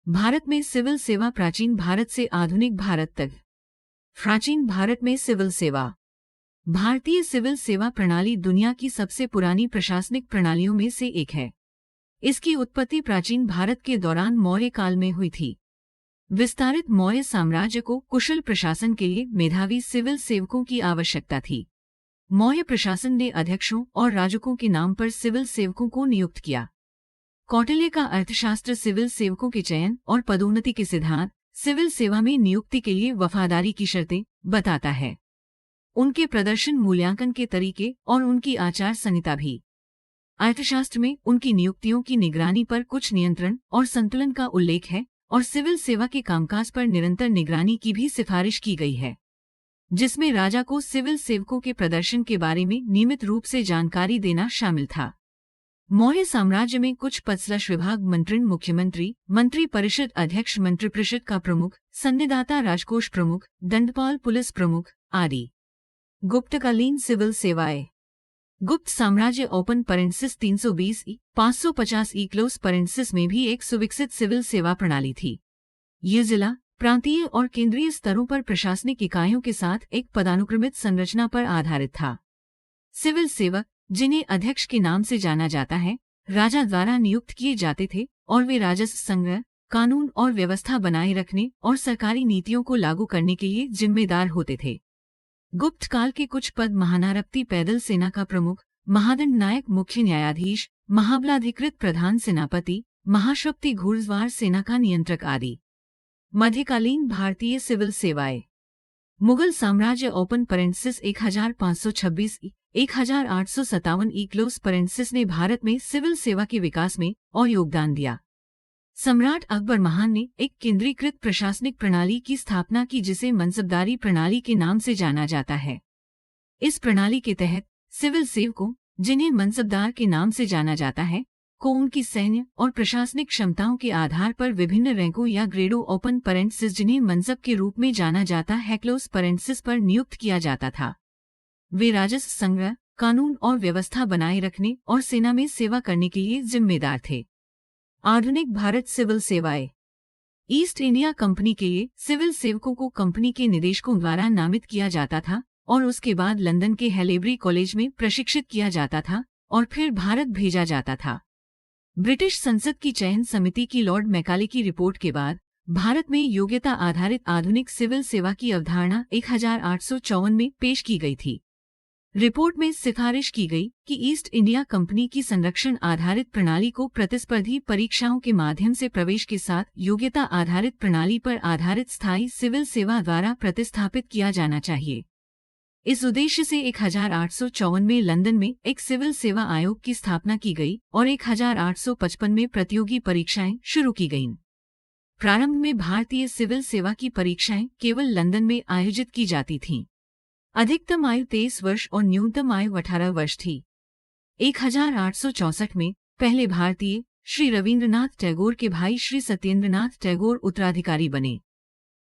भारत में सिविल सेवा प्राचीन भारत से आधुनिक भारत तक। प्राचीन भारत में सिविल सेवा। भारतीय सिविल सेवा प्रणाली दुनिया की सबसे पुरानी प्रशासनिक प्रणालियों में से एक है। इसकी उत्पत्ति प्राचीन भारत के दौरान मौर्य काल में हुई थी। विस्तारित मौर्य साम्राज्य को कुशल प्रशासन के लिए मेधावी सिविल सेवकों की आवश्यकता थी। मौर्य प्रशासन ने अध्यक्षों और राजकों के नाम पर सिविल सेवकों को नियुक्त किया। कौटिल्य का अर्थशास्त्र सिविल सेवकों के चयन और पदोन्नति के सिद्धांत, सिविल सेवा में नियुक्ति के लिए वफादारी की शर्तें बताता है। उनके प्रदर्शन मूल्यांकन के तरीके और उनकी आचार संहिता भी। अर्थशास्त्र में उनकी नियुक्तियों की निगरानी पर कुछ नियंत्रण और संतुलन का उल्लेख है और सिविल सेवा के कामकाज पर निरंतर निगरानी की भी सिफारिश की गई है, जिसमें राजा को सिविल सेवकों के प्रदर्शन के बारे में नियमित रूप से जानकारी देना शामिल था। मौर्य साम्राज्य में कुछ पदस्लश विभाग मंत्रिण, मुख्यमंत्री, मंत्री परिषद अध्यक्ष, मंत्रिपरिषद का प्रमुख, संनिधाता, राजकोष प्रमुख, दंडपाल, पुलिस प्रमुख आदि। गुप्तकालीन सिविल सेवाएं। गुप्त साम्राज्य ओपन पेरेंथिसिस 320 ई 550 ई क्लोज पेरेंथिसिस में भी एक सुविकसित सिविल सेवा प्रणाली थी। ये जिला, प्रांतीय और केंद्रीय स्तरों पर प्रशासनिक इकाइयों के साथ एक पदानुक्रमित संरचना पर आधारित था। सिविल सेवक, जिन्हें अध्यक्ष के नाम से जाना जाता है, राजा द्वारा नियुक्त किए जाते थे और वे राजस्व संग्रह, कानून और व्यवस्था बनाए रखने और सरकारी नीतियों को लागू करने के लिए जिम्मेदार होते थे। गुप्त काल के कुछ पद महानारक्ति, पैदल सेना का प्रमुख, महादंड नायक, मुख्य न्यायाधीश, महाबलाधिकृत, प्रधान सेनापति, महाशक्ति, घुड़सवार सेना का नियंत्रक आदि। मध्यकालीन भारतीय सिविल सेवाएं। मुगल साम्राज्य ओपन पेरेंथिसिस 1526 ई 1857 ई क्लोज पेरेंथिसिस ने भारत में सिविल सेवा के विकास में और योगदान दिया। सम्राट अकबर महान ने एक केंद्रीकृत प्रशासनिक प्रणाली की स्थापना की, जिसे मनसबदारी प्रणाली के नाम से जाना जाता है। इस प्रणाली के तहत सिविल सेवकों, जिन्हें मनसबदार के नाम से जाना जाता है, को उनकी सैन्य और प्रशासनिक क्षमताओं के आधार पर विभिन्न रैंकों या ग्रेडों ओपन पेरेंथिसिस, जिन्हें मनसब के रूप में जाना जाता है, क्लोज पेरेंथिसिस पर नियुक्त किया जाता था। वे राजस्व संग्रह, कानून और व्यवस्था बनाए रखने और सेना में सेवा करने के लिए जिम्मेदार थे। आधुनिक भारत सिविल सेवाएं। ईस्ट इंडिया कंपनी के लिए सिविल सेवकों को कंपनी के निदेशकों द्वारा नामित किया जाता था और उसके बाद लंदन के हेलेब्री कॉलेज में प्रशिक्षित किया जाता था और फिर भारत भेजा जाता था। ब्रिटिश संसद की चयन समिति की लॉर्ड मैकाले की रिपोर्ट के बाद भारत में योग्यता आधारित आधुनिक सिविल सेवा की अवधारणा 1854 में पेश की गई थी। रिपोर्ट में सिफारिश की गई कि ईस्ट इंडिया कंपनी की संरक्षण आधारित प्रणाली को प्रतिस्पर्धी परीक्षाओं के माध्यम से प्रवेश के साथ योग्यता आधारित प्रणाली पर आधारित स्थायी सिविल सेवा द्वारा प्रतिस्थापित किया जाना चाहिए। इस उद्देश्य से 1854 में लंदन में एक सिविल सेवा आयोग की स्थापना की गई और 1855 में प्रतियोगी परीक्षाएं शुरू की गईं। प्रारंभ में भारतीय सिविल सेवा की परीक्षाएं केवल लंदन में आयोजित की जाती थीं। अधिकतम आयु 23 वर्ष और न्यूनतम आयु 18 वर्ष थी। 1864 में पहले भारतीय श्री रविंद्रनाथ टैगोर के भाई श्री सत्येंद्रनाथ टैगोर उत्तराधिकारी बने।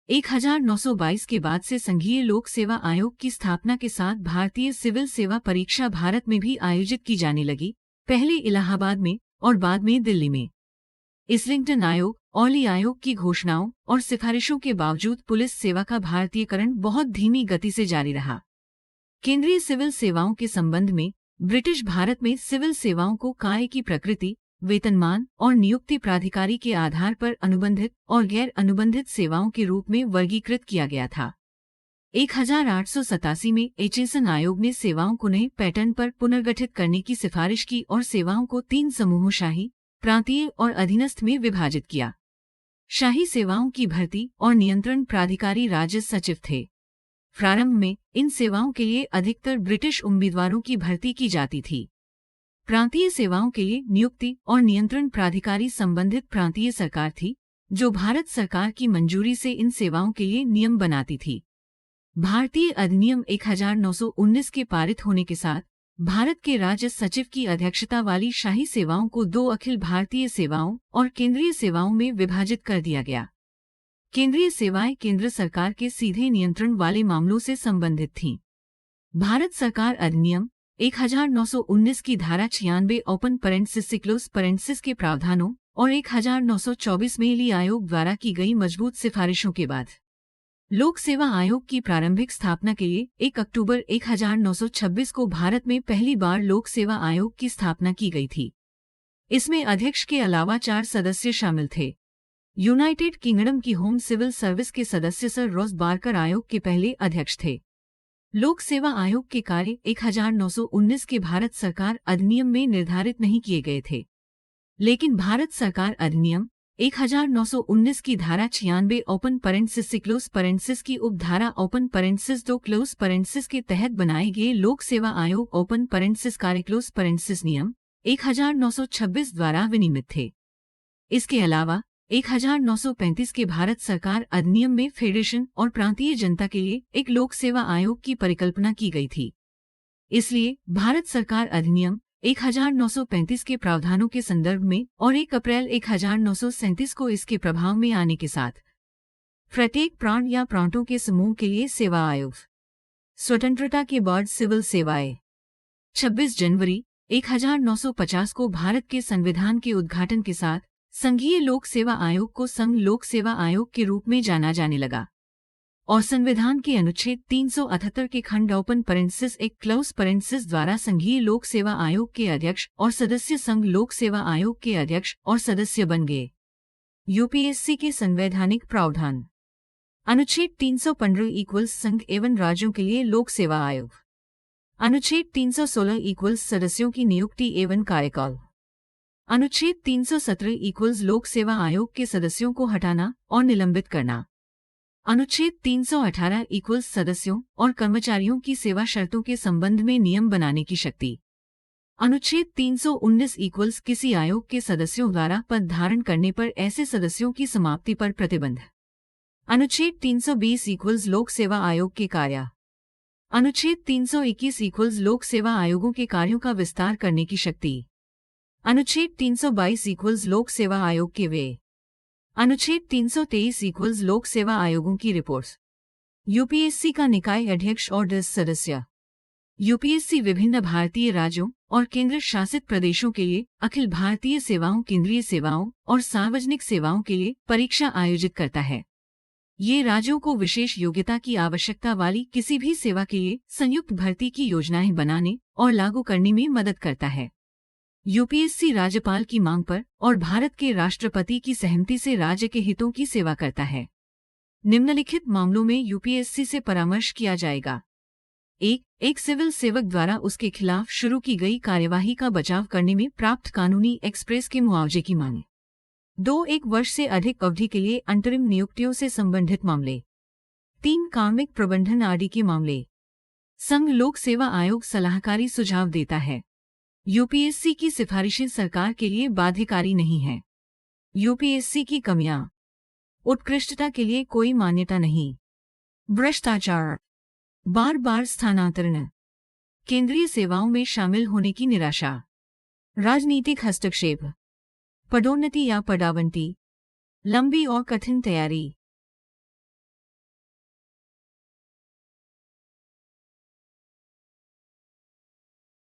1922 के बाद से संघीय लोक सेवा आयोग की स्थापना के साथ भारतीय सिविल सेवा परीक्षा भारत में भी आयोजित की जाने लगी, पहले इलाहाबाद में और बाद में दिल्ली में। इस्लिंगटन आयोग, ऑली आयोग की घोषणाओं और सिफारिशों के बावजूद पुलिस सेवा का भारतीयकरण बहुत धीमी गति से जारी रहा। केंद्रीय सिविल सेवाओं के संबंध में ब्रिटिश भारत में सिविल सेवाओं को काय की प्रकृति, वेतनमान और नियुक्ति प्राधिकारी के आधार पर अनुबंधित और गैर अनुबंधित सेवाओं के रूप में वर्गीकृत किया गया था। 1887 में एचेसन आयोग ने सेवाओं को नए पैटर्न पर पुनर्गठित करने की सिफारिश की और सेवाओं को 3 समूहों, शाही, प्रांतीय और अधीनस्थ में विभाजित किया। शाही सेवाओं की भर्ती और नियंत्रण प्राधिकारी राजस्व सचिव थे। प्रारंभ में इन सेवाओं के लिए अधिकतर ब्रिटिश उम्मीदवारों की भर्ती की जाती थी। प्रांतीय सेवाओं के लिए नियुक्ति और नियंत्रण प्राधिकारी संबंधित प्रांतीय सरकार थी, जो भारत सरकार की मंजूरी से इन सेवाओं के लिए नियम बनाती थी। भारतीय अधिनियम 1919 के पारित होने के साथ भारत के राजस्व सचिव की अध्यक्षता वाली शाही सेवाओं को 2 अखिल भारतीय सेवाओं और केंद्रीय सेवाओं में विभाजित कर दिया गया। केंद्रीय सेवाएं केंद्र सरकार के सीधे नियंत्रण वाले मामलों से संबंधित थीं। भारत सरकार अधिनियम 1919 की धारा 96 ओपन पेरेंथिसिस क्लोज पेरेंथिसिस के प्रावधानों और 1924 में ली आयोग द्वारा की गई मजबूत सिफारिशों के बाद लोक सेवा आयोग की प्रारंभिक स्थापना के लिए 1 अक्टूबर 1926 को भारत में पहली बार लोक सेवा आयोग की स्थापना की गई थी। इसमें अध्यक्ष के अलावा 4 सदस्य शामिल थे। यूनाइटेड किंगडम की होम सिविल सर्विस के सदस्य सर रॉस बारकर आयोग के पहले अध्यक्ष थे। लोक सेवा आयोग के कार्य 1919 के भारत सरकार अधिनियम में निर्धारित नहीं किए गए थे, लेकिन भारत सरकार अधिनियम 1919 की धारा 96 ओपन पेरेंथेसिस से क्लोज पेरेंथेसिस की उपधारा ओपन पेरेंथेसिस 2 क्लोज पेरेंथेसिस के तहत बनाए गए लोक सेवा आयोग ओपन पेरेंथेसिस कार्य क्लोज पेरेंथेसिस नियम 1926 द्वारा विनियमित थे। इसके अलावा 1935 के भारत सरकार अधिनियम में फेडरेशन और प्रांतीय जनता के लिए एक लोक सेवा आयोग की परिकल्पना की गई थी। इसलिए भारत सरकार अधिनियम 1935 के प्रावधानों के संदर्भ में और 1 अप्रैल 1937 को इसके प्रभाव में आने के साथ प्रत्येक प्रांत या प्रांतों के समूह के लिए सेवा आयोग स्वतंत्रता के बाद सिविल सेवाएं 26 जनवरी 1950 को भारत के संविधान के उद्घाटन के साथ संघीय लोक सेवा आयोग को संघ लोक सेवा आयोग के रूप में जाना जाने लगा और संविधान के अनुच्छेद 378 के खंड ओपन पेरेंथेसिस 1 क्लोज पेरेंथेसिस द्वारा संघीय लोक सेवा आयोग के अध्यक्ष और सदस्य संघ लोक सेवा आयोग के अध्यक्ष और सदस्य बन गए। यूपीएससी के संवैधानिक प्रावधान अनुच्छेद 315 संघ एवं राज्यों के लिए लोक सेवा आयोग। अनुच्छेद 316 सदस्यों की नियुक्ति एवं कार्यकाल। अनुच्छेद 317 लोक सेवा आयोग के सदस्यों को हटाना और निलंबित करना। अनुच्छेद 318 सदस्यों और कर्मचारियों की सेवा शर्तों के संबंध में नियम बनाने की शक्ति। अनुच्छेद 319 किसी आयोग के सदस्यों द्वारा पद धारण करने पर ऐसे सदस्यों की समाप्ति पर प्रतिबंध। अनुच्छेद 320 लोक सेवा आयोग के कार्य। अनुच्छेद 321 लोक सेवा आयोगों के कार्यों का विस्तार करने की शक्ति। अनुच्छेद 322 लोक सेवा आयोग के व्यय। अनुच्छेद 323 लोक सेवा आयोगों की रिपोर्ट्स। यूपीएससी का निकाय अध्यक्ष और 10 सदस्य। यूपीएससी विभिन्न भारतीय राज्यों और केंद्र शासित प्रदेशों के लिए अखिल भारतीय सेवाओं, केंद्रीय सेवाओं और सार्वजनिक सेवाओं के लिए परीक्षा आयोजित करता है। ये राज्यों को विशेष योग्यता की आवश्यकता वाली किसी भी सेवा के लिए संयुक्त भर्ती की योजनाएं बनाने और लागू करने में मदद करता है। यूपीएससी राज्यपाल की मांग पर और भारत के राष्ट्रपति की सहमति से राज्य के हितों की सेवा करता है। निम्नलिखित मामलों में यूपीएससी से परामर्श किया जाएगा। एक सिविल सेवक द्वारा उसके खिलाफ शुरू की गई कार्यवाही का बचाव करने में प्राप्त कानूनी एक्सप्रेस के मुआवजे की मांग। 2 1 वर्ष से अधिक अवधि के लिए अंतरिम नियुक्तियों से संबंधित मामले। 3 कार्मिक प्रबंधन आदि के मामले। संघ लोक सेवा आयोग सलाहकारी सुझाव देता है। यूपीएससी की सिफारिशें सरकार के लिए बाध्यकारी नहीं हैं। यूपीएससी की कमियां। उत्कृष्टता के लिए कोई मान्यता नहीं। भ्रष्टाचार, बार बार स्थानांतरण, केंद्रीय सेवाओं में शामिल होने की निराशा, राजनीतिक हस्तक्षेप, पदोन्नति या पदावंती, लंबी और कठिन तैयारी।